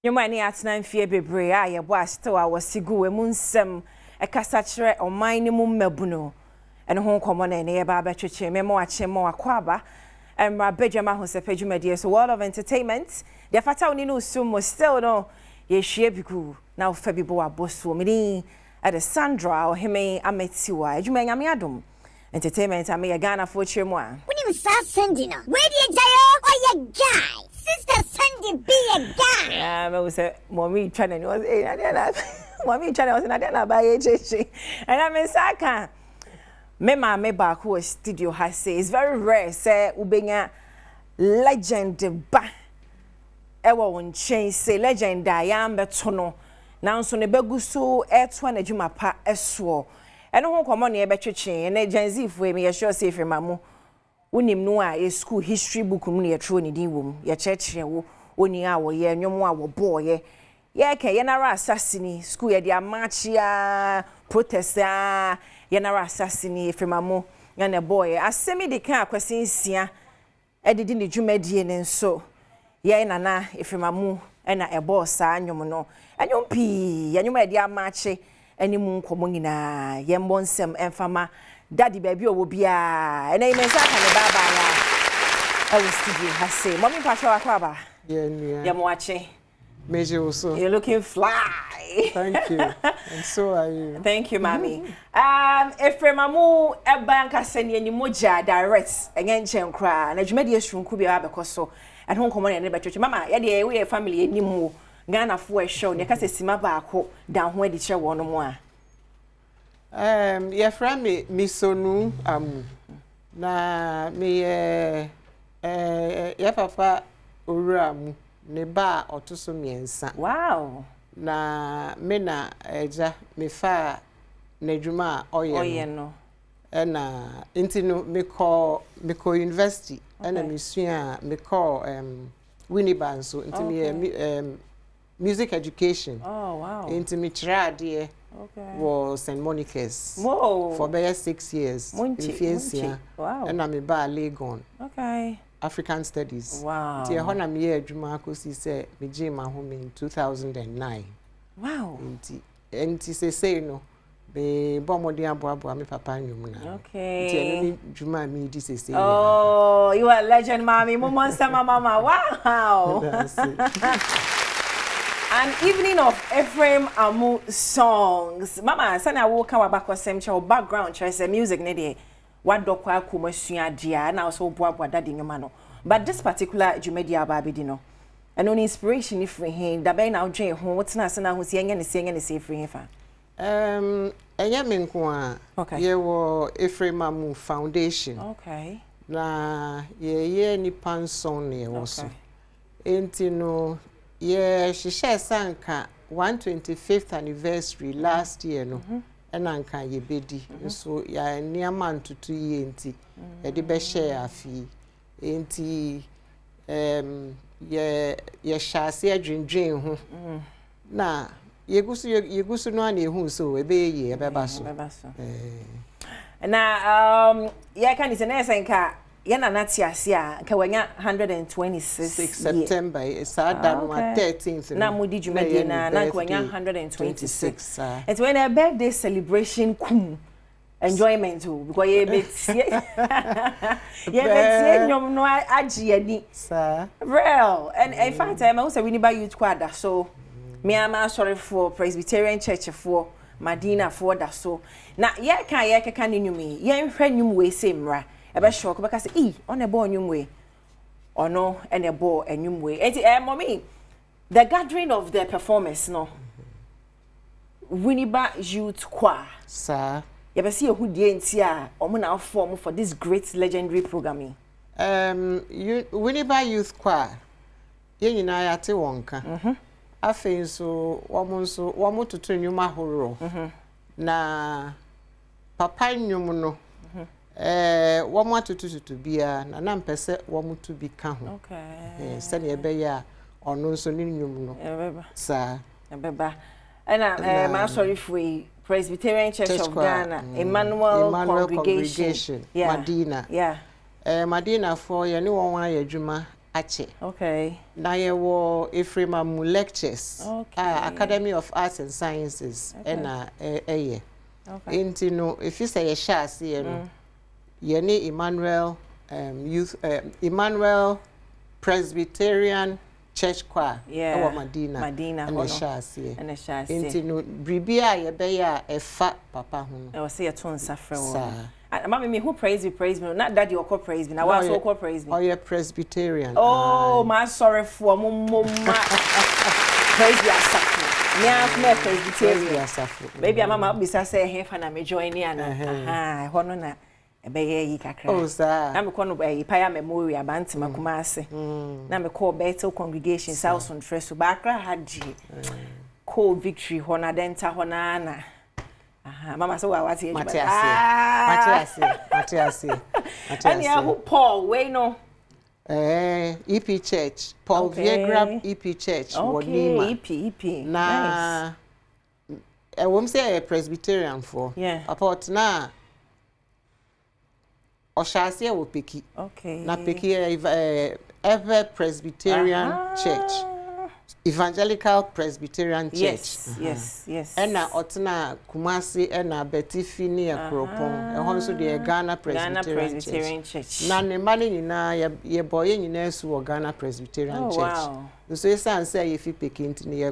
Nyomani atena mfie bebre a ye bo astew a wosigu emu nsem ekasa kire oman ni mu mmabuno ene ho nkomo na ye ba betwetwe memo achemo akwaba Badwam Ahosepe dwumadie so world of entertainment the fata oni no sum still no ye hwie bigu na ofa bibo aboso mini at Sandra oheme ametiwa dwumanyame Adom entertainment ame ye Ghana fo chiremu a woni msa Sandy no we dey jayo oye guy sister Sandy be a guy me we say mommy channel was mommy channel was na na ba ye cheche and I mean saka me ba ko studio has say it's very rare say ubenya legend ba ewo wonchen say legend ya mbeto no nanso ne baguso eto na dwuma pa eso eno ho komo ne betwetwe na Gen fu me ye sure say Ephraim Amu unim no a school history book mu ne ye tro ne din wom ye chekere wo oni a wo ye nwom a wo boye ye ke ye na ra assassin school ye dia march ya protest ye na ra assassin Ephraim Amu ya na boy asemi de kan akwase nsia edidi ne dwumadie ne nso ye na Ephraim Amu na e boss anyom no anyom pi anyom e dia march animu nkomo nyina ye mbonsem emfama daddy baby owo bia ena imensa ka ne baba ya e studio ha say mommy pastor akwaba yeah moache Meji also. You're looking fly. Thank you. And so are you. Thank you, mommy. Ephraim Amu ebanka seni ni moja direct enyenche nkra na dwumadi esunku bia abekoso and hon komo ne betwetwe mama ye de we family enimu Ghana fo e show ne ka sesima ba ako dan ho adi kye wono mu a Ephraim Misonu Amu na me ye papa Owura Amu ne ba otoso miensa. Wow. Na me na eja me fa na dwuma oye no. Na intino me call university na me sua me call Winneba so intimi music education. Oh wow. Intimi trade was St. Monica's. Whoa. For about 6 years. Munchi. Wow. And I'm a Legon. Okay. African Studies. Wow. Ti hona me ye adwuma akosi se me je ma home in 2009. Wow. Enti say no be bomodi aboabo me papa nwum na. Okay. Ti eno dwuma me di say. Oh, you are a legend, mommy. Monster mama. Wow. That's it. An evening of Ephraim Amu songs. Mama, sana wo ka wa bakosem che background che say music ne dey. What dokwa kumasua dia na so boabo daddy nyoma no. But this particular Jumedia Babidi no. And on inspiration if we him da be na odwen ho wotena se na ho se enye ne se free fa. Enye me nko a. Okay. Ye wo Ephraim Amu Foundation. Okay. Na ye ni panson ne wo so. Enti no ye shisha sanka 125th anniversary last year no. Ena nka ye bedi so ya niama ntutu ye enti e de be share afi enti ye shase adwendwen ho na yegusu no ana ehu so ebe ye ebeba so na ye kan is na senka ye na natiase a ka wanya 126 September is done on 13th na mudi dwumadi na ka wanya 126 it's when a birthday celebration kum enjoyment because ye betie nyom no agi ani sir real and in fact I also Winneba youth choir so me am sorry for Presbyterian church for Madina for that so na ye kan ni nyumi ye nhwa nyum we semra ebe shock because on a boy nyum we or no and a boy nyum we mommy the gathering of the performance no Winneba youth choir sir you be see who die nti a omo na form for this great legendary programming Winneba youth choir ye nyina ya te wonka afen so womo tutu nyuma horo na papa nyum no womo atututu bia na mpese womo tu bi ka ho okay se ne ebe ya ono nso ni nyum no ebeba sa ebeba and ma sorry for Presbyterian Church of Ghana Emmanuel Congregation Madina Madina for ye ni won wa adwuma ache. Okay. Na ye wo Ephraim Amu lectures. Okay. Academy of Arts and Sciences ena eye. Okay. Inti no if you say ye sha ase ye no. Ye ni Emmanuel Emmanuel Presbyterian Church Choir. Yeah. Madina. Madina And sha ase. And sha ase. Inti no bribia ye be ya efa papa hu no. I say a ton suffer. Mama me who praise me not that you call praise me now was so call praise me. Oh you Presbyterian. Oh my sorry for mama praise you suffer. Me Presbyterian. Baby mama be say here for na me join ni ana. Hono na ebe yi kakra. Oh sir. Na me kono Paya Memorial Bantima Kumase. Na me call Bethel Congregation South on Treso Bakra Haji. Call Victory Hona Denta Honana. Mama so what here? Matiasi. And yeah, who Paul? We know. EP Church. Paul Viegrab EP Church. Okay. EP. Na. I won't say a Presbyterian for. Yeah. About na. Oshasi wo peki. Okay. Na peki ever Presbyterian Church. Evangelical Presbyterian Church. Yes. Ena otna Kumasi ena Betifi ni Akropon. Ehon so de Ghana Presbyterian Church. Na ne mane nyina ye boye nyina su wo Ghana Presbyterian Church. Wow. So say say if you pick into ye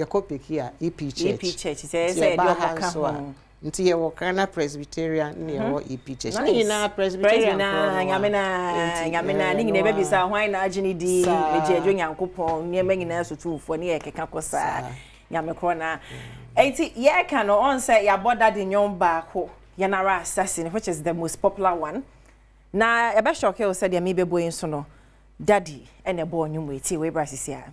kopeki a EP Church. EP Church say de okaka. Nti ye wo Ghana Presbyterian ni ye wo EP Church. Ni na Presbyterian. Nyamena ni nyina be bisa hwan na agini di meje adwo Nyankopon nyema nyina so tuufo ne ye keka kosa nyamekro na enti ye ka no on say ya boda de nyom baako ye na assassin which is the most popular one na e be shock you said ya me be boyin so no daddy ene bo nyum eti we bra sisi a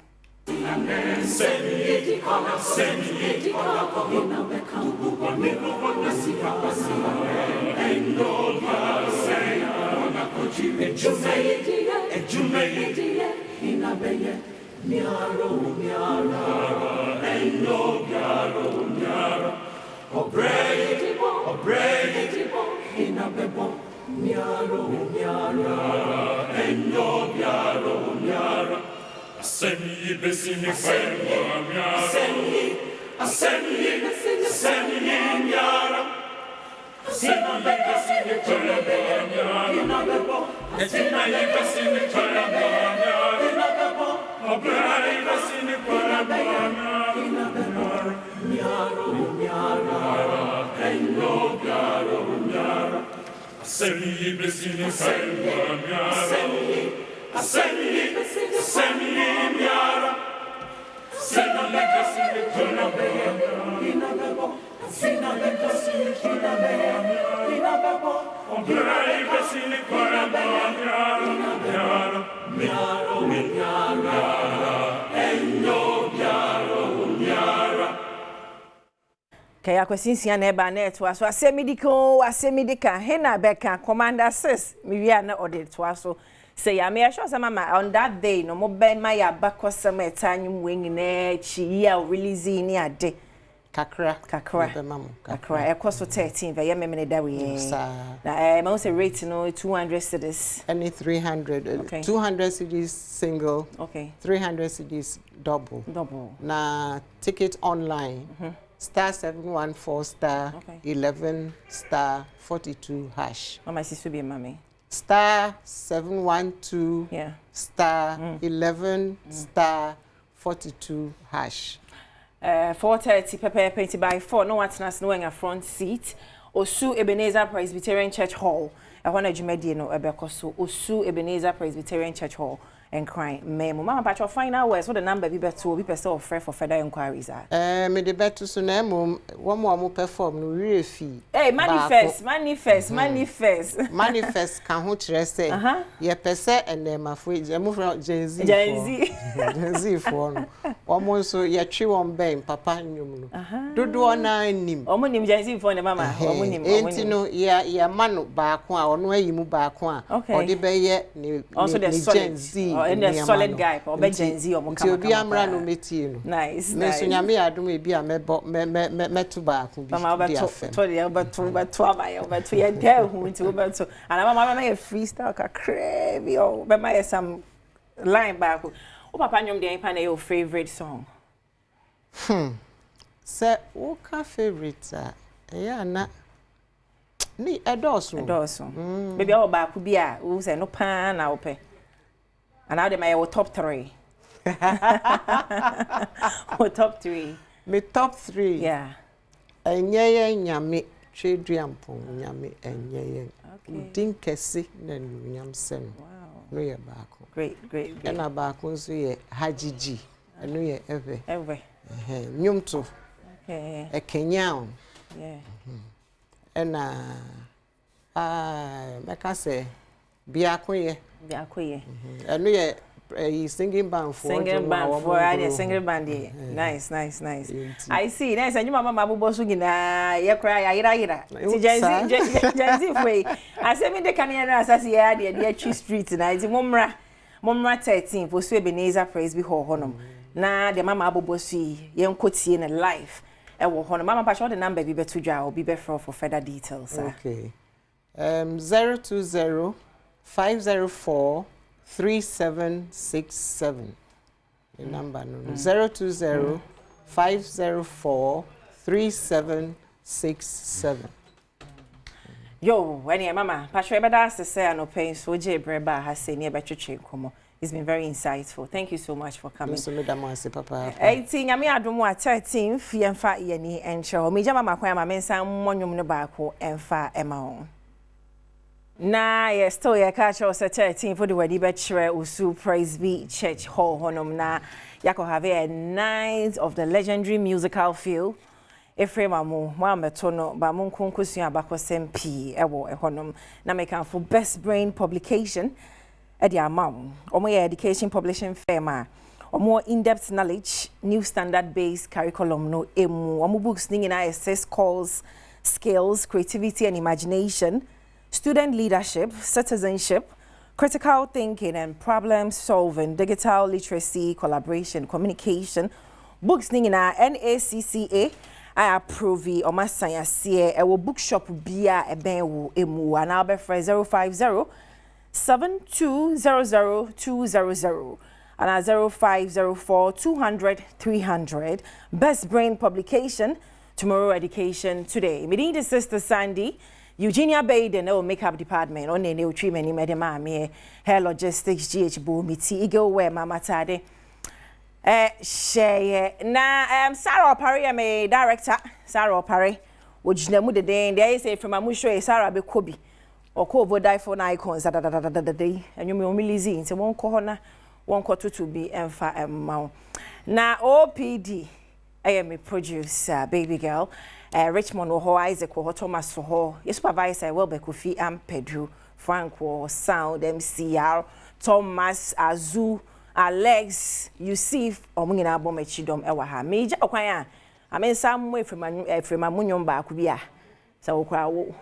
Asemi besini fayra asemi nyara asemi besini fayra nyara asemi besini fayra nyara obrai besini fayra nyara enyo nyara asemi besini fayra nyara Asemi miara, sina legacy kina bebo, sina legacy kina bebo, obrai besini kina miara, enyo miara. Kaya kwasinsia na eba na eto aso asemidika hena beka commander 6 miwia na order to aso. Say ya me sure some mama on that day no mo ben my abakosem etanyum wengine chi ya release ni ade kakra ekoso 13 ve ye memene da we na ma say rate no 200 cedis any 300 okay. 200 cedis single okay 300 cedis double na ticket online star 714 star 11 star 42 hash mama sister be mami star 712 star 11 star 42 hash 4:30 pepe by 4 no what nas no in a front seat Osu Ebenezer Presbyterian Church Hall I want to jumedi no ebekoso Osu Ebenezer Presbyterian Church Hall and crying memo mama but your final words what the number be better be person of for further inquiries are me the better so na mom one more perform no real fee manifest can ho kire say ye pese enema fo emu from Gen Z for no omo so ye twi won ben papa nyum no dodo na nim omo nim Gen Z for ne mama omo nim enti no ya mano baako a ono ayimu baako a odi be ye ni Gen Z and a solid guy or be Gen Z or to be amra no metie no nice me so nyame adom e bi a meto ba ko bi mama to to ye there hu nti obeto and mama na ye freestyle ka crazy o be my some line back o papa nyom dey pa na your favorite song say o ka favorite yeah na ni edoso baby o ba ku bi a o say no pa na ope and now they my top 3 or top 3 me top 3 yeah enye nyame tweduampo nyame enye udin kese na nyam sen wow no ye baako great na baako nso ye hajiji no ye eve nyumto ekenya yeah ena meka say biakoye eno ye singing band for singing band nice I see nice and you mama mabubo so gina ye kra ya yira ti Gen foi I say me de kan ye na asase ya de Tree Street na iti momra 13 for so Ebenezer Praise be ho honom na de mama abobo so ye nkotie na live e wo honom mama pa show the number bi beto dwa obi be for further details okay 020 504 3767 the number no 020 504 3767 yo when mama pastor ebada say anope so je breba ha say ne betwetwe komo. It's been very insightful. Thank you so much for coming. So Madam Ahosepe papa 18 nyame adom wa 13 fiemfa yeni enche me jama makwan ma mensan monwom ne baako emfa ema ho na ye still ye catch us at 13 for the wedi betchere usu Praise Be Church Hall honom na yako have a night of the legendary musical feel Ephraim Amu wa metono ba monkonkosu abakosem pi ewo honom na make am for best brain publication Edi amount, or more education publishing firm, or more in-depth knowledge, new standard-based curriculum, no emu, or more books in assess calls, skills, creativity and imagination, student leadership, citizenship, critical thinking and problem solving, digital literacy, collaboration, communication, books in NACCA, I approve or my science here, a bookshop bia a ben emu, and I'll be 050 7200 and 0504 200 300 Best Brain Publication Tomorrow Education Today. Me need Sister Sandy Eugenia Baden o makeup department on ne treatment ni medema me hair logistics GH bo miti eagle wear mama tade share na Sarah Opare me director Sarah Opare ojina mu de den there say from Amu show Sarah be kobi Oko vodai for icons day and you me lizi nti won ko na won ko to be emfa emma na OPD I am a producer baby girl Richmond ho Isaac ho Thomas ho your supervisor Welbe Kofi Pedro Franco Sound MCR Thomas Azu Alex Yusuf omungina bomachidom ewa ha meja okwan a amen sam Ephraim Amu nyom ba ku bia sa okwa wo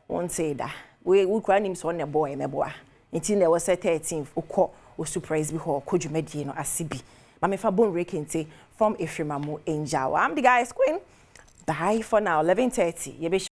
won say da we kura nim so na boy meboa nti na was 13th ukọ osu Praise Be ho kodwumadi no asibi mama fa bon rekente from Ephraim Amu Angel. I'm the guys queen. Bye for now 11:30